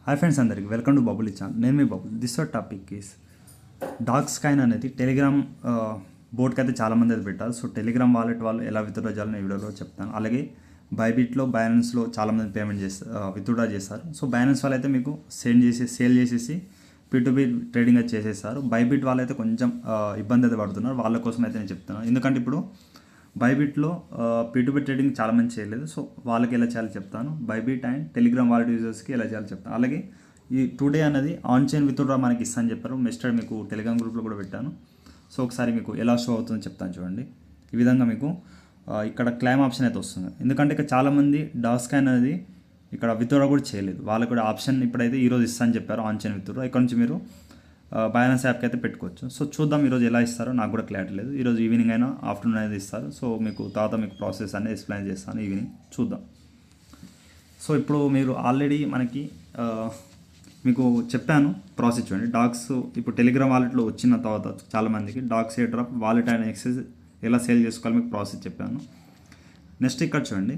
Hi friends, అందరికి welcome to bubble channel. నేను మీ bubble. This topic is dogs coin అనేది టెలిగ్రామ్ బోర్డ్కి అయితే చాలామంది అయితే పెట్టారు. సో టెలిగ్రామ్ వాలెట్ వాళ్ళు ఎలా విత్డ్రా చేయాలని వీడియోలో చెప్తాను. అలాగే బైబిట్లో బైనాన్స్లో చాలామంది పేమెంట్ విత్డ్రా చేస్తారు. సో బైనాన్స్ వాళ్ళు అయితే మీకు సేల్ చేసేసి P2P ట్రేడింగ్ అయితే చేసేస్తారు. బైబిట్ వాళ్ళైతే కొంచెం ఇబ్బంది అయితే పడుతున్నారు. వాళ్ళ కోసం అయితే నేను చెప్తున్నాను. ఎందుకంటే ఇప్పుడు బైబిట్లో P2P ట్రేడింగ్ చాలా మంది చేయలేదు. సో వాళ్ళకి ఎలా చేయాలో చెప్తాను. బైబిట్ అండ్ టెలిగ్రామ్ వాలెట్ యూజర్స్కి ఎలా చేయాలో చెప్తాను. అలాగే ఈ టుడే అనేది ఆన్ చైన్ విత్డ్రా మనకి ఇస్తాను చెప్పారు. నెక్స్ట్ మీకు టెలిగ్రామ్ గ్రూప్లో కూడా పెట్టాను. సో ఒకసారి మీకు ఎలా షో అవుతుందో చెప్తాను చూడండి. ఈ విధంగా మీకు ఇక్కడ క్లైమ్ ఆప్షన్ అయితే వస్తుంది. ఎందుకంటే ఇక్కడ చాలామంది డాగ్స్ కాయిన్ అనేది ఇక్కడ విత్డ్రా కూడా చేయలేదు. వాళ్ళకు కూడా ఆప్షన్ ఇప్పుడైతే ఈరోజు ఇస్తాను చెప్పారు ఆన్ చైన్ విత్డ్రా. ఇక్కడ నుంచి మీరు బైనాన్స్ యాప్కి అయితే పెట్టుకోవచ్చు. సో చూద్దాం ఈరోజు ఎలా ఇస్తారో, నాకు కూడా క్లారిటీ లేదు. ఈరోజు ఈవినింగ్ అయినా ఆఫ్టర్నూన్ అనేది ఇస్తారు. సో మీకు తర్వాత మీకు ప్రాసెస్ అనేది ఎక్స్ప్లెయిన్ చేస్తాను ఈవినింగ్. చూద్దాం. సో ఇప్పుడు మీరు ఆల్రెడీ మనకి మీకు చెప్పాను ప్రాసెస్ చూడండి. డాగ్స్ ఇప్పుడు టెలిగ్రామ్ వాలెట్లో వచ్చిన తర్వాత చాలామందికి dogs air drop wallet and excess ఎలా సేల్ చేసుకోవాలి మీకు ప్రాసెస్ చెప్పాను. నెక్స్ట్ ఇక్కడ చూడండి,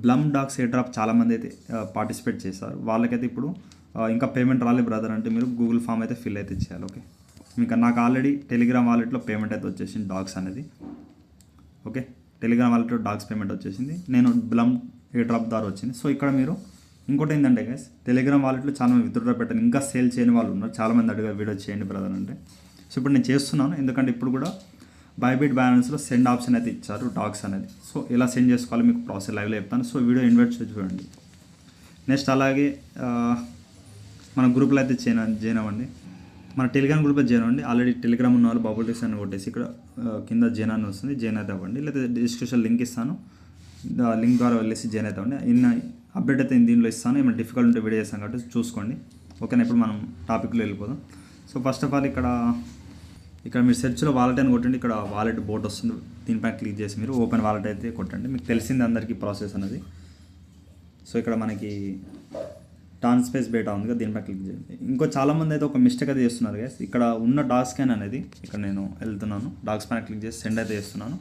బ్లమ్ డాగ్స్ ఎయిర్ డ్రాప్ చాలామంది అయితే పార్టిసిపేట్ చేశారు. వాళ్ళకైతే ఇప్పుడు ఇంకా పేమెంట్ రాలేదు బ్రదర్ అంటే మీరు గూగుల్ ఫామ్ అయితే ఫిల్ అయితే చేయాలి. ఓకే, మీకు నాకు ఆల్రెడీ టెలిగ్రామ్ వాలెట్లో పేమెంట్ అయితే వచ్చేసింది డాగ్స్ అనేది. ఓకే, టెలిగ్రామ్ వాలెట్లో డాగ్స్ పేమెంట్ వచ్చేసింది. నేను బ్లమ్ ఎయిర్ డ్రాప్ ద్వారా వచ్చింది. సో ఇక్కడ మీరు ఇంకోటి ఏంటంటే గైస్, టెలిగ్రామ్ వాలెట్లో చాలామంది విత్డ్రా పెట్టాను, ఇంకా సేల్ చేయని వాళ్ళు ఉన్నారు. చాలామంది అడిగారు వీడియో చేయండి బ్రదర్ అంటే. సో ఇప్పుడు నేను చేస్తున్నాను. ఎందుకంటే ఇప్పుడు కూడా బైబిట్ బ్యాలెన్స్లో సెండ్ ఆప్షన్ అయితే ఇచ్చారు డాగ్స్ అనేది. సో ఎలా సెండ్ చేసుకోవాలి మీకు ప్రాసెస్ లైవ్లో చెప్తాను. సో వీడియో ఇన్వైట్ చేసి చూడండి. నెక్స్ట్ అలాగే మన గ్రూప్లో అయితే జాయిన్ అవ్వండి. మన టెలిగ్రామ్ గ్రూప్లో జాయిన్ అవ్వండి. ఆల్రెడీ టెలిగ్రామ్ ఉన్న వాళ్ళు బబుల్ టీస్ అని కొట్టేసి ఇక్కడ కింద జాయిన్ అని వస్తుంది, జాయిన్ అయితే అవ్వండి. లేదా డిస్క్రిప్షన్ లింక్ ఇస్తాను, లింక్ ద్వారా వెళ్ళేసి జాయిన్ అయితే అవ్వండి. ఇన్న అప్డేట్ అయితే దీనిలో ఇస్తాను. ఏమైనా డిఫికల్ట్ ఉంటే వీడియో చేస్తాను కాబట్టి చూసుకోండి. ఓకేనా, ఇప్పుడు మనం టాపిక్లో వెళ్ళిపోదాం. సో ఫస్ట్ ఆఫ్ ఆల్ ఇక్కడ మీరు సెర్చ్లో వాలెట్ అని కొట్టండి. ఇక్కడ వాలెట్ బోట్ వస్తుంది, దీనిపైన క్లిక్ చేసి మీరు ఓపెన్ వాలెట్ అయితే కొట్టండి. మీకు తెలిసింది అందరికీ ప్రాసెస్ అనేది. సో ఇక్కడ మనకి టాన్ స్పేస్ బేటా ఉంది కదా, దీనిపై క్లిక్ చేయండి. ఇంకో చాలామంది అయితే ఒక మిస్టేక్ అయితే చేస్తున్నారు గైస్. ఇక్కడ ఉన్న డాగ్ స్కాన్ అనేది ఇక్కడ నేను వెళ్తున్నాను, డాగ్స్ పైన క్లిక్ చేసి సెండ్ అయితే చేస్తున్నాను.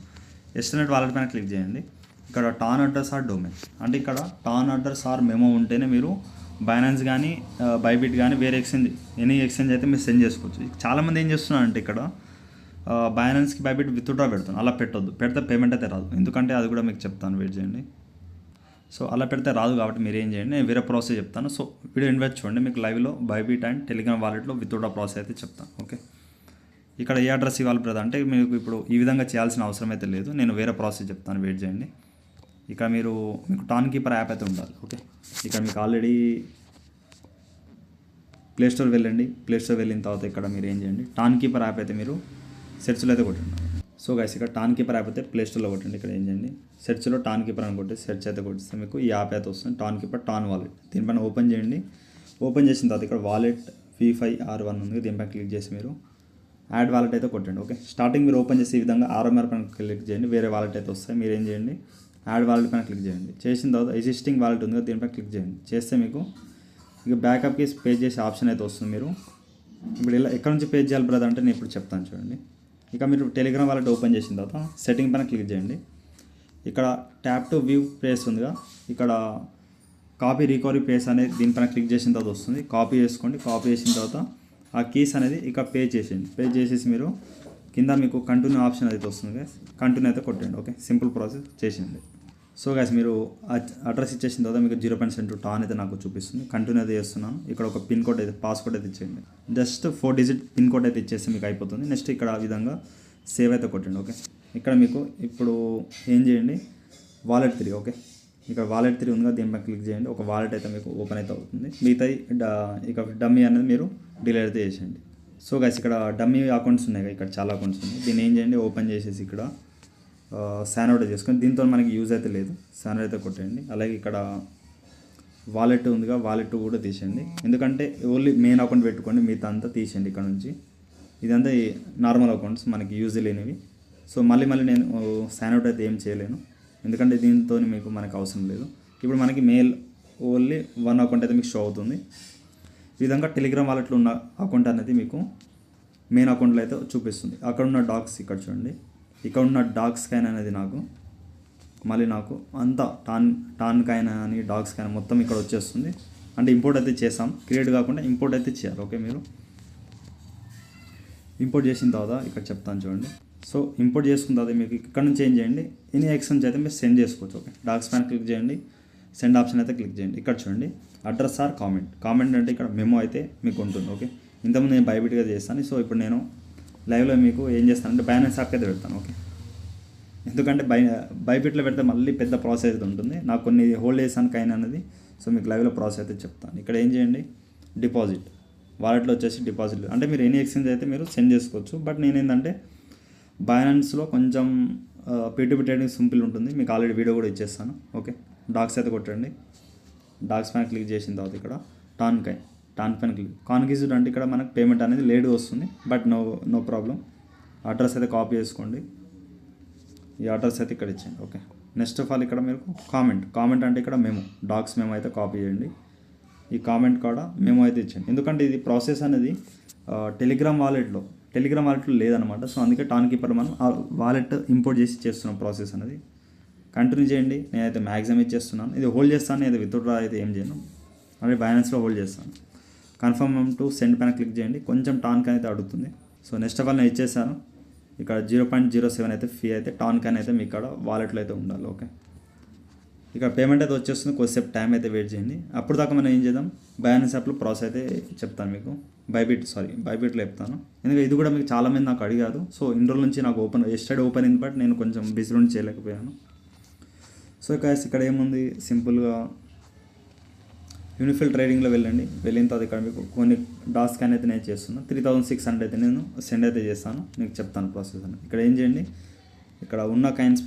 ఎస్టర్నెట్ వాలెట్ పైన క్లిక్ చేయండి. ఇక్కడ టాన్ అడ్రస్ ఆర్ డొమైన్ అంటే ఇక్కడ టాన్ అడ్రస్ ఆర్ మెమో ఉంటేనే మీరు బైనాన్స్ కానీ బైబిట్ కానీ వేరే ఎనీ ఎక్స్చేంజ్ అయితే మీరు సెండ్ చేసుకోవచ్చు. చాలామంది ఏం చేస్తున్నారంటే ఇక్కడ బైనాన్స్కి బైబిట్ విత్డ్రా పెడుతున్నాను. అలా పెట్టొద్దు, పెడితే పేమెంట్ అయితే రాదు. ఎందుకంటే అది కూడా మీకు చెప్తాను, వెయిట్ చేయండి. సో అలా పెడితే రాదు కాబట్టి మీరు ఏం చేయండి, నేను వేరే ప్రాసెస్ చెప్తాను. సో వీడియో ఇన్వైట్ చూడండి, మీకు లైవ్లో బైబిట్ అండ్ టెలిగ్రామ్ వాలెట్లో విత్డ్రా ప్రాసెస్ అయితే చెప్తాను. ఓకే, ఇక్కడ ఏ అడ్రస్ ఇవ్వాలి బ్రదర్ అంటే మీకు ఇప్పుడు ఈ విధంగా చేయాల్సిన అవసరం అయితే లేదు, నేను వేరే ప్రాసెస్ చెప్తాను, వెయిట్ చేయండి. ఇక్కడ మీకు టాన్ కీపర్ యాప్ అయితే ఉండాలి. ఓకే, ఇక్కడ మీకు ఆల్రెడీ ప్లేస్టోర్ వెళ్ళండి. ప్లేస్టోర్ వెళ్ళిన తర్వాత ఇక్కడ మీరు ఏం చేయండి, టాన్ కీపర్ యాప్ అయితే మీరు సెర్చ్లో అయితే కొట్టండి. సో గైస్ ఇక్కడ టాన్ కీపర్ యాప్ అయితే ప్లేస్టోర్లో కొట్టండి. ఇక్కడ ఏం చేయండి, సెర్చ్లో టాన్ కీపర్ అని కొట్టి సెర్చ్ అయితే కొట్టిస్తే మీకు ఈ యాప్ అయితే వస్తుంది, టాన్ కీపర్ టాన్ వాలెట్. దీనిపైన ఓపెన్ చేయండి. ఓపెన్ చేసిన తర్వాత ఇక్కడ వాలెట్ V5R1 ఉంది, దీనిపైన క్లిక్ చేసి మీరు యాడ్ వాలెట్ అయితే కొట్టండి. ఓకే, స్టార్టింగ్ మీరు ఓపెన్ చేసి ఈ విధంగా RMR పైన క్లిక్ చేయండి, వేరే వాలెట్ అయితే వస్తాయి. మీరు ఏం చేయండి, యాడ్ వాలెట్ పైన క్లిక్ చేయండి. చేసిన తర్వాత ఎగ్జిస్టింగ్ వాలెట్ ఉంది కదా, దీనిపైన క్లిక్ చేయండి. చేస్తే మీకు ఇక బ్యాకప్కి పే చేసే ఆప్షన్ అయితే వస్తుంది. మీరు ఇప్పుడు ఇలా ఎక్కడ నుంచి పే చేయాలి బ్రదర్ అంటే నేను ఇప్పుడు చెప్తాను చూడండి. ఇక మీరు టెలిగ్రామ్ వాలెట్ ఓపెన్ చేసిన తర్వాత సెట్టింగ్ పైన క్లిక్ చేయండి. ఇక్కడ ట్యాప్ టు వ్యూ ప్లేస్ ఉందిగా, ఇక్కడ కాపీ రికవరీ ప్లేస్ అనేది దీనిపైన క్లిక్ చేసిన తర్వాత వస్తుంది. కాపీ చేసుకోండి. కాపీ చేసిన తర్వాత ఆ కీస్ అనేది ఇక్కడ పే చేసేయండి. పే చేసేసి మీరు కింద మీకు కంటిన్యూ ఆప్షన్ అయితే వస్తుంది గైస్, కంటిన్యూ అయితే కొట్టండి. ఓకే, సింపుల్ ప్రాసెస్ చేసింది. సో గైస్ మీరు అడ్రస్ ఇచ్చేసిన తర్వాత మీకు 0.72 టాన్ అయితే నాకు చూపిస్తుంది. కంటిన్యూ అయితే చేస్తున్నాను. ఇక్కడ ఒక పిన్ కోడ్ అయితే పాస్వర్డ్ అయితే ఇచ్చేయండి. జస్ట్ 4 డిజిట్ పిన్ కోడ్ అయితే ఇచ్చేస్తే మీకు అయిపోతుంది. నెక్స్ట్ ఇక్కడ ఆ విధంగా సేవ్ అయితే కొట్టండి. ఓకే, ఇక్కడ మీకు ఇప్పుడు ఏం చేయండి, వాలెట్ 3. ఓకే, ఇక్కడ వాలెట్ 3 ఉందిగా, దీనిపై క్లిక్ చేయండి. ఒక వాలెట్ అయితే మీకు ఓపెన్ అయితే అవుతుంది. మిగతా ఇక డమ్మీ అనేది మీరు డిలీట్ అయితే చేసేయండి. సో గైస్ ఇక్కడ డమ్మీ అకౌంట్స్ ఉన్నాయి, ఇక్కడ చాలా అకౌంట్స్ ఉన్నాయి. దీన్ని ఏం చేయండి, ఓపెన్ చేసేసి ఇక్కడ సైన్ అవుట్ చేసుకొని, దీంతో మనకి యూజ్ అయితే లేదు, సైన్ అవుట్ అయితే కొట్టండి. అలాగే ఇక్కడ వాలెట్ ఉందిగా, వాలెట్ కూడా తీసేయండి. ఎందుకంటే ఓన్లీ మెయిన్ అకౌంట్ పెట్టుకోండి, మిగతా అంతా తీసేయండి ఇక్కడ నుంచి. ఇదంతా నార్మల్ అకౌంట్స్ మనకి యూజ్ లేనివి. సో మళ్ళీ నేను సైన్ అవుట్ అయితే ఏం చేయలేను, ఎందుకంటే దీంతో మీకు మనకు అవసరం లేదు. ఇప్పుడు మనకి మెయిల్ ఓన్లీ 1 అకౌంట్ అయితే మీకు షో అవుతుంది. ఈ విధంగా టెలిగ్రామ్ వాలెట్లో ఉన్న అకౌంట్ అనేది మీకు మెయిన్ అకౌంట్లో అయితే చూపిస్తుంది. అక్కడ ఉన్న డాగ్స్ ఇక్కడ చూడండి, ఇక్కడ ఉన్న డాగ్స్ కాయిన్ అనేది నాకు అంతా టాన్ కాయిన్ అని డాగ్స్ కాయిన్ మొత్తం ఇక్కడ వచ్చేస్తుంది. అంటే ఇంపోర్ట్ అయితే చేస్తాం, క్రియేట్ కాకుండా ఇంపోర్ట్ అయితే చేయాలి. ఓకే, మీరు ఇంపోర్ట్ చేసిన తర్వాత ఇక్కడ చెప్తాను చూడండి. సో ఇంపోర్ట్ చేసుకున్న తర్వాత మీకు ఇక్కడ నుంచి ఏం చేయండి, ఎనీ ఎక్స్టెన్స్ అయితే మీరు సెండ్ చేసుకోవచ్చు. ఓకే, డాక్స్ పైన క్లిక్ చేయండి, సెండ్ ఆప్షన్ అయితే క్లిక్ చేయండి. ఇక్కడ చూడండి అడ్రస్ ఆర్ కామెంట్ అంటే ఇక్కడ మెమో అయితే మీకు ఉంటుంది. ఓకే, ఇంతకుముందు నేను బైబిట్గా చేస్తాను. సో ఇప్పుడు నేను లైవ్లో మీకు ఏం చేస్తానంటే బైనాన్స్ యాప్ అయితే పెడతాను. ఓకే, ఎందుకంటే బైబిట్లో పెడితే మళ్ళీ పెద్ద ప్రాసెస్ అయితే ఉంటుంది. నాకు కొన్ని హోల్డ్ చేసాను కైన్ అనేది. సో మీకు లైవ్లో ప్రాసెస్ అయితే చెప్తాను. ఇక్కడ ఏం చేయండి, డిపాజిట్ వాలెట్లో వచ్చేసి డిపాజిట్ అంటే మీరు ఎనీ ఎక్స్చేంజ్ అయితే మీరు సెండ్ చేసుకోవచ్చు. బట్ నేను ఏంటంటే బైనాన్స్లో కొంచెం పీటీపీ ట్రేడింగ్ సింపుల్ ఉంటుంది, మీకు ఆల్రెడీ వీడియో కూడా ఇచ్చేస్తాను. ఓకే, డాక్స్ అయితే కొట్టండి. డాక్స్ పైన క్లిక్ చేసిన తర్వాత ఇక్కడ టాన్ పైన క్లిక్ కాన్గిజ్డ్ అంటే ఇక్కడ మనకు పేమెంట్ అనేది లేట్గా వస్తుంది. But no problem. అడ్రస్ అయితే కాపీ చేసుకోండి, ఈ అడ్రస్ అయితే ఇక్కడ ఇచ్చేయండి. ఓకే, నెక్స్ట్ ఆఫ్ ఆల్ ఇక్కడ మీరు కామెంట్ అంటే ఇక్కడ డాక్స్ మెమో అయితే కాపీ చేయండి. ఈ కామెంట్ కూడా మెమో అయితే ఇచ్చేయండి. ఎందుకంటే ఇది ప్రాసెస్ అనేది టెలిగ్రామ్ వాలెట్లో లేదనమాట. సో అందుకే టాన్ కీపర్ మనం వాలెట్ ఇంపోర్ట్ చేసి చేస్తున్నాం ప్రాసెస్ అనేది. కంటిన్యూ చేయండి. నేనైతే మ్యాక్సిమం ఇచ్చేస్తున్నాను. ఇది హోల్డ్ చేస్తాను, నేను విత్డ్రా అయితే ఏం చేయను, అంటే బైనాన్స్లో హోల్డ్ చేస్తాను. కన్ఫర్మ్ టు సెండ్ పైన క్లిక్ చేయండి. కొంచెం టాన్ అయితే అడుగుతుంది. సో నెక్స్ట్ ఆఫ్ ఆల్ నేను ఇచ్చేసాను. ఇక్కడ 0.07 అయితే ఫీ అయితే టాన్ అయితే మీ ఇక్కడ వాలెట్లో అయితే ఉండాలి. ఓకే, ఇక్కడ పేమెంట్ అయితే వచ్చేస్తుంది. కొద్దిసేపు టైం అయితే వెయిట్ చేయండి. అప్పుడు దాకా మనం ఏం చేద్దాం, బైనాన్స్ యాప్లో ప్రాసెస్ అయితే చెప్తాను మీకు. బైబిట్లో చెప్తాను. ఎందుకంటే ఇది కూడా మీకు చాలామంది నాకు అడిగారు. సో ఇన్ని రోజుల నుంచి నాకు ఎస్టర్డే ఓపెన్ అయింది, బట్ నేను కొంచెం బిజీ ఉండి చేయలేకపోయాను. సో ఇక్కడ ఏముంది, సింపుల్గా యూనిఫిల్ ట్రేడింగ్లో వెళ్ళిన తర్వాత ఇక్కడ మీకు కొన్ని డాక్స్ స్కాన్ అయితే నేను చేస్తున్నాను. 3600 అయితే నేను సెండ్ అయితే చేస్తాను, మీకు చెప్తాను ప్రాసెస్ అని. ఇక్కడ ఏం చేయండి, ఇక్కడ ఉన్న కైన్స్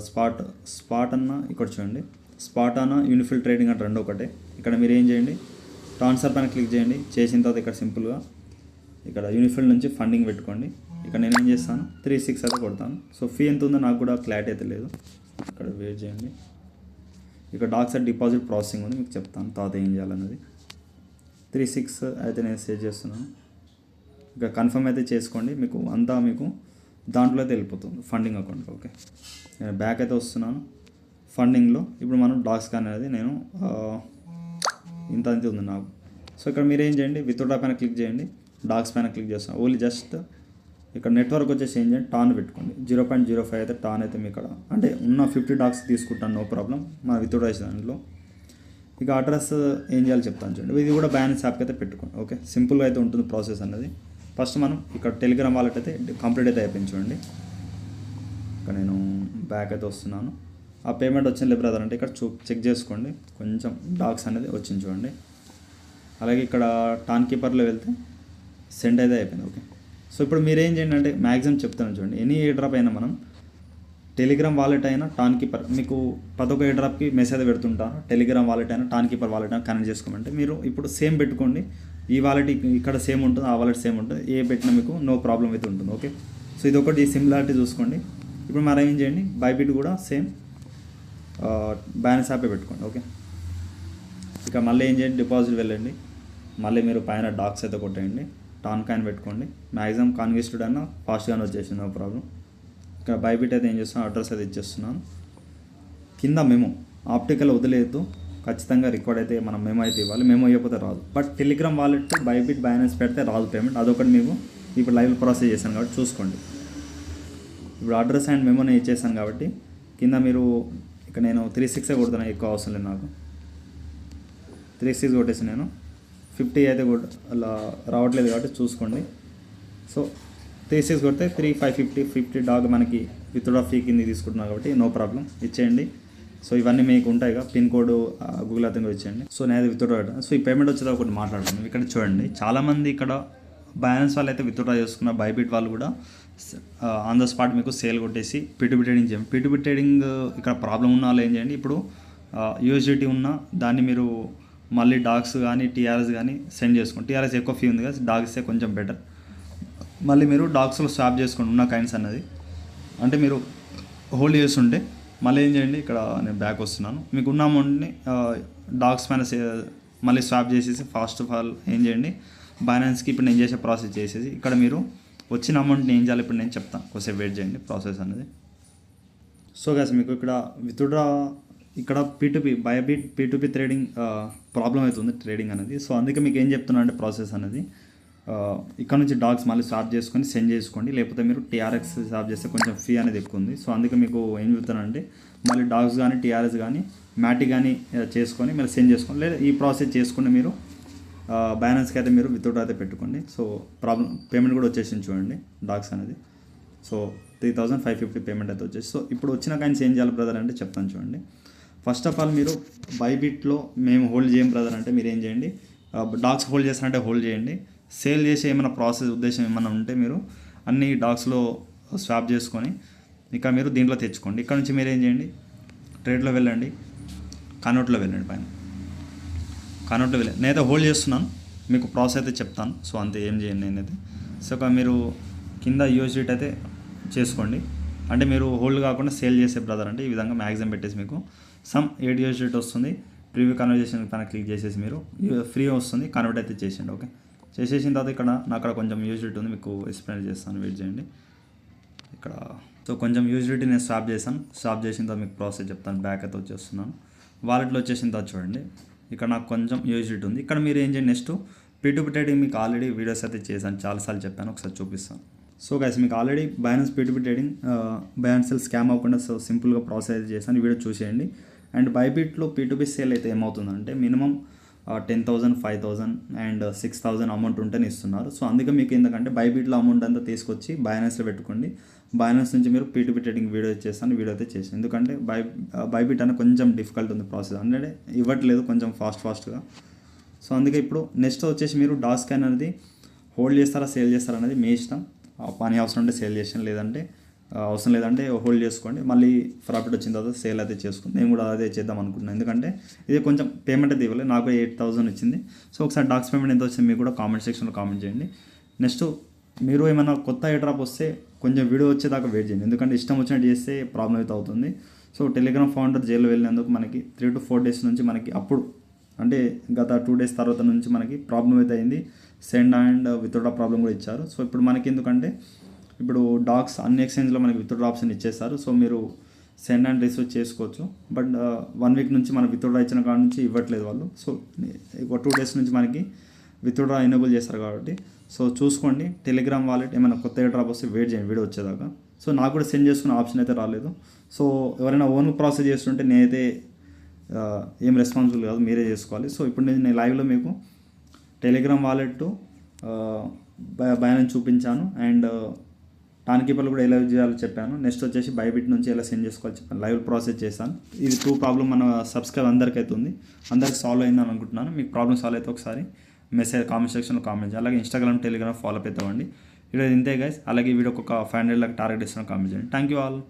స్పాట్ అన్న ఇక్కడ చూడండి, స్పాట్ అన్న యూనిఫిల్ ట్రేడింగ్ అంటే రెండు ఒకటే. ఇక్కడ మీరు ఏం చేయండి, ట్రాన్స్ఫర్ పైన క్లిక్ చేయండి. చేసిన తర్వాత ఇక్కడ సింపుల్గా ఇక్కడ యూనిఫిల్ నుంచి ఫండింగ్ పెట్టుకోండి. ఇక్కడ నేను ఏం చేస్తాను, 36 అయితే కొడతాను. సో ఫీ ఎంత ఉందో నాకు కూడా క్లారిటీ అయితే లేదు. ఇక్కడ వెయిట్ చేయండి. ఇక్కడ డాక్స్ డిపాజిట్ ప్రాసెసింగ్ ఉంది, మీకు చెప్తాను తర్వాత ఏం చేయాలన్నది. 36 అయితే నేను సేవ్ చేస్తున్నాను. ఇక కన్ఫర్మ్ అయితే చేసుకోండి. మీకు అంతా మీకు దాంట్లో అయితే వెళ్ళిపోతుంది ఫండింగ్ అకౌంట్లో. ఓకే, నేను బ్యాక్ అయితే వస్తున్నాను. ఫండింగ్లో ఇప్పుడు మనం డాక్స్ స్కాన్ అనేది నేను ఇంత అంతే ఉంది నాకు. సో ఇక్కడ మీరు ఏం చేయండి, విత్డ్రా పైన క్లిక్ చేయండి, డాక్స్ పైన క్లిక్ చేస్తాను. ఓన్లీ జస్ట్ ఇక్కడ నెట్వర్క్ వచ్చేసి ఏం చేయండి, టాన్ పెట్టుకోండి. 0.05 అయితే టాన్ అయితే మీ ఇక్కడ అంటే ఉన్న 50 డాక్స్ తీసుకుంటాను, నో ప్రాబ్లం. మన విత్డ్రా చేసిన దాంట్లో ఇక అడ్రస్ ఏం చేయాలో చెప్తాను చూడండి. ఇది కూడా బైనాన్స్ యాప్కి అయితే పెట్టుకోండి. ఓకే, సింపుల్గా అయితే ఉంటుంది ప్రాసెస్ అనేది. ఫస్ట్ మనం ఇక్కడ టెలిగ్రామ్ వాలెట్ అయితే కంప్లీట్ అయితే అయిపోయింది చూడండి. ఇక్కడ నేను బ్యాక్ అయితే వస్తున్నాను. ఆ పేమెంట్ వచ్చింది బ్రదర్ అంటే ఇక్కడ చెక్ చేసుకోండి, కొంచెం డాక్స్ అనేది వచ్చింది చూడండి. అలాగే ఇక్కడ టాన్ కీపర్లో వెళ్తే సెండ్ అయితే అయిపోయింది. ఓకే, సో ఇప్పుడు మీరు ఏం చేయండి అంటే మ్యాక్సిమం చెప్తాను చూడండి, ఎనీ ఎయిర్ డ్రాప్ అయినా మనం టెలిగ్రామ్ వాలెట్ అయినా టాన్ కీపర్ మీకు ప్రతి ఒక్క ఎయిర్ డ్రాప్కి మెసేజ్ పెడుతుంటాను. టెలిగ్రామ్ వాలెట్ అయినా టాన్ కీపర్ వాలెట్ అయినా కనెక్ట్ చేసుకోమంటే మీరు ఇప్పుడు సేమ్ పెట్టుకోండి. ఈ వాలెట్ ఇక్కడ సేమ్ ఉంటుంది, ఆ వాలెట్ సేమ్ ఉంటుంది, ఏ పెట్టినా మీకు నో ప్రాబ్లం అయితే ఉంటుంది. ఓకే, సో ఇది ఒకటి సిమిలారిటీ చూసుకోండి. ఇప్పుడు మనం ఏం చేయండి, బైబిట్ కూడా సేమ్ బైనాన్స్ యాపే పెట్టుకోండి. ఓకే, ఇక మళ్ళీ ఏం చేయండి, డిపాజిట్ వెళ్ళండి. మళ్ళీ మీరు పైన డాక్స్ అయితే కొట్టేయండి, టాన్ కాయిన్ పెట్టుకోండి. మ్యాక్సిమం కాన్వెస్టెడ్ అయినా ఫాస్ట్గానే వచ్చేసింది, నో ప్రాబ్లం. ఇక్కడ బైబిట్ అయితే ఏం చేస్తున్నాను, అడ్రస్ అయితే ఇచ్చేస్తున్నాను. కింద మెమో ఆప్టికల్ వదిలేదు, ఖచ్చితంగా రికార్డ్ అయితే మనం మెమో అయితే ఇవ్వాలి. మెమో ఇవ్వకపోతే రాదు. But Telegram wallet Bybit Binance పెడితే రాదు పేమెంట్. అదొకటి మీకు ఇప్పుడు లైవ్ ప్రాసెస్ చేశాను కాబట్టి చూసుకోండి. ఇప్పుడు అడ్రస్ అండ్ మెమో నేను ఇచ్చేసాను కాబట్టి కింద మీరు ఇక్కడ నేను 36 కొడుతున్నాను, ఎక్కువ అవసరం లేదు నాకు. 36 కొట్టేసి నేను 50 అయితే అలా రావట్లేదు కాబట్టి చూసుకోండి. సో 36 కొడితే 3,550 డాగ్ మనకి విత్డ్రా ఫీ కింద తీసుకుంటున్నాను కాబట్టి నో ప్రాబ్లం, ఇచ్చేయండి. సో ఇవన్నీ మీకు ఉంటాయిగా, పిన్ కోడ్ గూగుల్ అతను ఇచ్చేయండి. సో నేను విత్డ్రా పెట్టాను. సో ఈ పేమెంట్ వచ్చేది ఒకటి మాట్లాడుతున్నాను. ఇక్కడ చూడండి, చాలామంది ఇక్కడ బైనాన్స్ వాళ్ళు అయితే విత్డ్రా చేసుకున్న, బైబిట్ వాళ్ళు కూడా ఆన్ ద స్పాట్ మీకు సేల్ కొట్టేసి పీటీపీ ట్రేడింగ్ చేయండి. పీటీపీ ట్రేడింగ్ ఇక్కడ ప్రాబ్లం ఉన్న వాళ్ళు ఏం చేయండి, ఇప్పుడు యూఎస్డిటీ ఉన్న దాన్ని మీరు మళ్ళీ డాగ్స్ కానీ టీఆర్ఎస్ కానీ సెండ్ చేసుకోండి. టీఆర్ఎస్ ఎక్కువ ఫీ ఉంది కదా, డాగ్సే కొంచెం బెటర్. మళ్ళీ మీరు డాగ్స్లో స్వాప్ చేసుకోండి ఉన్న కాయిన్స్ అన్నది. అంటే మీరు హోల్డ్ చేస్తుంటే మళ్ళీ ఏం చేయండి, ఇక్కడ నేను బ్యాక్ వస్తున్నాను, మీకు ఉన్న అమౌంట్ని డాగ్స్ పైన మళ్ళీ స్వాప్ చేసేసి ఫాస్ట్ ఆఫ్ ఆల్ ఏం చేయండి, బైనాన్స్కి ఇప్పుడు నేను చేసే ప్రాసెస్ చేసేసి ఇక్కడ మీరు వచ్చిన అమౌంట్ని ఏం చేయాలి ఇప్పుడు నేను చెప్తాను, కొంచెం వెయిట్ చేయండి ప్రాసెస్ అనేది. సో గైస్ మీకు ఇక్కడ విత్డ్రా ఇక్కడ బైబిట్ P2P ట్రేడింగ్ ప్రాబ్లం అవుతుంది ట్రేడింగ్ అనేది. సో అందుకే మీకు ఏం చెప్తున్నా అంటే ప్రాసెస్ అనేది ఇక్కడ నుంచి డాగ్స్ మళ్ళీ స్వాప్ చేసుకొని సెండ్ చేసుకోండి. లేకపోతే మీరు TRX స్వాప్ చేస్తే కొంచెం ఫీ అనేది ఎక్కువ ఉంది. సో అందుకే మీకు ఏం చెప్తానంటే మళ్ళీ డాగ్స్ కానీ TRS కానీ మ్యాటి కానీ చేసుకొని మీరు సెండ్ చేసుకోండి. లేదా ఈ ప్రాసెస్ చేసుకుంటే మీరు బ్యాలెన్స్కి అయితే మీరు విత్డ్రా అయితే పెట్టుకోండి. సో పేమెంట్ కూడా వచ్చేసింది చూడండి డాగ్స్ అనేది. సో 3,550 పేమెంట్ అయితే వచ్చేసి. సో ఇప్పుడు వచ్చిన కాయిన్స్ ఏం చేయాలి బ్రదర్ అంటే చెప్తాను చూడండి. ఫస్ట్ ఆఫ్ ఆల్ మీరు బైబిట్లో మేము హోల్డ్ చేయం బ్రదర్ అంటే మీరు ఏం చేయండి, డాగ్స్ హోల్డ్ చేస్తారంటే హోల్డ్ చేయండి. సేల్ చేసే ఏమైనా ప్రాసెస్ ఉద్దేశం ఏమైనా ఉంటే మీరు అన్ని డాగ్స్లో స్వాప్ చేసుకొని ఇక మీరు దీంట్లో తెచ్చుకోండి. ఇక్కడ నుంచి మీరు ఏం చేయండి, ట్రేడ్లో వెళ్ళండి, కన్వర్ట్లో వెళ్ళండి, పైన కన్వర్ట్లో వెళ్ళండి. నేనైతే హోల్డ్ చేస్తున్నాను, మీకు ప్రాసెస్ అయితే చెప్తాను. సో అంతే, ఏం చేయండి నేనైతే. సో మీరు కింద USDT అయితే చేసుకోండి. అంటే మీరు హోల్డ్ కాకుండా సేల్ చేసే బ్రదర్ అంటే ఈ విధంగా మ్యాక్సిమం పెట్టేసి మీకు సమ్ 8 USDT వస్తుంది. ప్రీవ్యూ కన్వర్జేషన్ పైన క్లిక్ చేసేసి మీరు ఫ్రీ వస్తుంది, కన్వర్ట్ అయితే చేసేయండి. ఓకే, చేసేసిన తర్వాత ఇక్కడ నాకు కొంచెం USDT ఉంది, మీకు ఎక్స్ప్లెయిన్ చేస్తాను, వెయిట్ చేయండి. ఇక్కడ సో కొంచెం USDT నేను స్వాప్ చేశాను. స్వాప్ చేసిన తర్వాత మీకు ప్రాసెస్ చెప్తాను. బ్యాక్ అయితే వచ్చేస్తున్నాను. వాలెట్లో వచ్చేసిన తర్వాత చూడండి ఇక్కడ నాకు కొంచెం USDT ఉంది. ఇక్కడ మీరు ఏం చేయండి, నెక్స్ట్ P2P ట్రేడింగ్ మీకు ఆల్రెడీ వీడియోస్ అయితే చేశాను, చాలాసార్లు చెప్పాను, ఒకసారి చూపిస్తాను. సో గైస్ మీకు already Binance P2P trading by and cell scam అవ్వకుండా సో సింపుల్గా ప్రాసెస్ చేశాను, ఈ వీడియో చూసేయండి. అండ్ బైబిట్లో P2P సేల్ అయితే ఏమవుతుందంటే మినిమం 10,000, 5,000 అండ్ 6,000 అమౌంట్ ఉంటేనే ఇస్తున్నారు. సో అందుకే మీకు ఎందుకంటే బైబిట్లో అమౌంట్ అంతా తీసుకొచ్చి బైనాన్స్లో పెట్టుకోండి. బైనాన్స్ నుంచి మీరు P2P ట్రేడింగ్ వీడియో చేస్తాను, వీడియో అయితే చేసాను. ఎందుకంటే బైబిట్ అనేది కొంచెం డిఫికల్ట్ ఉంది ప్రాసెస్, అంటే ఇవ్వట్లేదు కొంచెం ఫాస్ట్గా. సో అందుకే ఇప్పుడు నెక్స్ట్ వచ్చేసి మీరు డాగ్ స్కాన్ అనేది హోల్డ్ చేస్తారా సేల్ చేస్తారా అనేది మీ ఇష్టం. పని అవసరం ఉంటే సేల్ చేసాను, లేదంటే అవసరం లేదంటే హోల్డ్ చేసుకోండి. మళ్ళీ ప్రాఫిట్ వచ్చిన తర్వాత సేల్ అయితే చేసుకోండి. నేను కూడా అదే చేద్దాం అనుకుంటున్నాను, ఎందుకంటే ఇది కొంచెం పేమెంట్ అయితే ఇవ్వలేదు, నాకు 8,000 వచ్చింది. సో ఒకసారి డాగ్స్ పేమెంట్ ఎంత వచ్చింది మీకు కూడా కామెంట్ సెక్షన్లో కామెంట్ చేయండి. నెక్స్ట్ మీరు ఏమైనా కొత్త ఎయిర్డ్రాప్ వస్తే కొంచెం వీడియో వచ్చేదాకా వెయిట్ చేయండి, ఎందుకంటే ఇష్టం వచ్చినట్టు చేస్తే ప్రాబ్లం అయితే అవుతుంది. సో టెలిగ్రామ్ ఫౌండర్ జైల్లో వెళ్ళినందుకు మనకి 3 to 4 days నుంచి మనకి అప్పుడు అంటే గత 2 days తర్వాత నుంచి మనకి ప్రాబ్లం అయితే అయింది. సెండ్ అండ్ విత్డ్రా ప్రాబ్లం కూడా ఇచ్చారు. సో ఇప్పుడు మనకి ఎందుకంటే ఇప్పుడు డాగ్స్ అన్ని ఎక్స్చేంజ్లో మనకి విత్డ్రా ఆప్షన్ ఇచ్చేస్తారు. సో మీరు సెండ్ అండ్ రిసీవ్ చేసుకోవచ్చు. బట్ 1 week నుంచి మన విత్డ్రా ఇచ్చిన కాడ నుంచి ఇవ్వట్లేదు వాళ్ళు. సో 2 days నుంచి మనకి విత్డ్రా ఎనేబుల్ చేస్తారు కాబట్టి సో చూసుకోండి. టెలిగ్రామ్ వాలెట్ ఏమైనా కొత్త డ్రాప్ వస్తే వెయిట్ చేయండి వీడియో వచ్చేదాకా. సో నాకు కూడా సెండ్ చేసుకునే ఆప్షన్ అయితే రాలేదు. సో ఎవరైనా ఓన్ ప్రాసెస్ చేస్తుంటే నేనైతే ఏం రెస్పాన్సిబుల్ కాదు, మీరే చేసుకోవాలి. సో ఇప్పుడు నేను లైవ్లో మీకు టెలిగ్రామ్ వాలెట్ బైనాన్స్ చూపించాను అండ్ టాన్ కీపర్లు కూడా ఎలా యూజ్ చేయాలో చెప్పాను. నెక్స్ట్ వచ్చేసి బైబిట్ నుంచి ఎలా సెండ్ చేసుకోవాలి చెప్పాను, లైవ్ ప్రాసెస్ చేశాను. ఇది 2 ప్రాబ్లం మన సబ్స్క్రైబ్ అందరికీ అయితే ఉంది, అందరికి సాల్వ్ అయిందని అనుకుంటున్నాను. మీకు ప్రాబ్లం సాల్వ్ అయితే ఒకసారి మెసేజ్ కామెంట్ సెక్షన్లో కామెంట్ చేయండి. అలాగే ఇన్స్టాగ్రామ్ టెలిగ్రామ్ ఫాలో అవుతామండి. వీడియో ఇంతే గైస్. అలాగే వీడియోకి ఒక 500 టార్గెట్ ఇస్తాను, కామెంట్ చేయండి. Thank you all.